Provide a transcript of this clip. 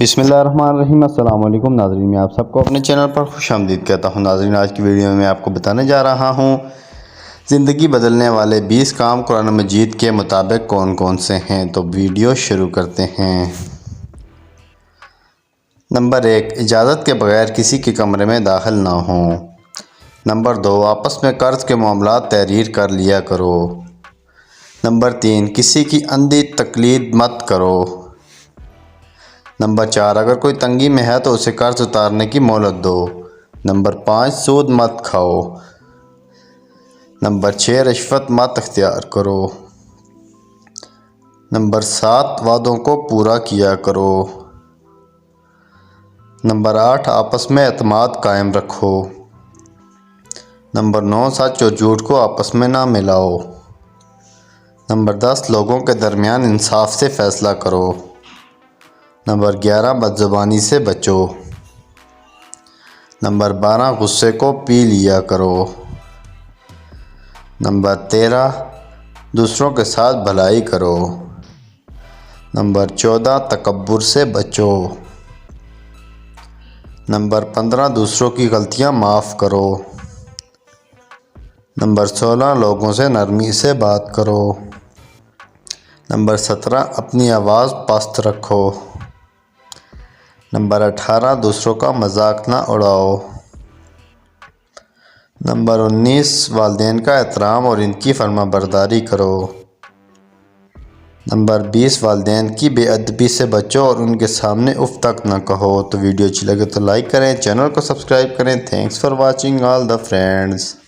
بسم اللہ الرحمن الرحیم۔ السلام علیکم ناظرین، میں آپ سب کو اپنے چینل پر خوش آمدید کہتا ہوں۔ ناظرین، آج کی ویڈیو میں آپ کو بتانے جا رہا ہوں زندگی بدلنے والے 20 کام قرآن مجید کے مطابق کون کون سے ہیں۔ تو ویڈیو شروع کرتے ہیں۔ نمبر 1، اجازت کے بغیر کسی کے کمرے میں داخل نہ ہوں۔ نمبر 2، آپس میں قرض کے معاملات تحریر کر لیا کرو۔ نمبر 3، کسی کی اندھی تقلید مت کرو۔ نمبر 4، اگر کوئی تنگی میں ہے تو اسے قرض اتارنے کی مہلت دو۔ نمبر 5، سود مت کھاؤ۔ نمبر 6، رشوت مت اختیار کرو۔ نمبر 7، وعدوں کو پورا کیا کرو۔ نمبر 8، آپس میں اعتماد قائم رکھو۔ نمبر 9، سچ اور جھوٹ کو آپس میں نہ ملاؤ۔ نمبر 10، لوگوں کے درمیان انصاف سے فیصلہ کرو۔ نمبر 11، بد زبانی سے بچو۔ نمبر 12، غصے کو پی لیا کرو۔ نمبر 13، دوسروں کے ساتھ بھلائی کرو۔ نمبر 14، تکبر سے بچو۔ نمبر 15، دوسروں کی غلطیاں معاف کرو۔ نمبر 16، لوگوں سے نرمی سے بات کرو۔ نمبر 17، اپنی آواز پست رکھو۔ نمبر 18، دوسروں کا مذاق نہ اڑاؤ۔ نمبر 19، والدین کا احترام اور ان کی فرما برداری کرو۔ نمبر 20، والدین کی بے ادبی سے بچو اور ان کے سامنے اف تک نہ کہو۔ تو ویڈیو اچھی لگے تو لائک کریں، چینل کو سبسکرائب کریں۔ Thanks for watching all the friends.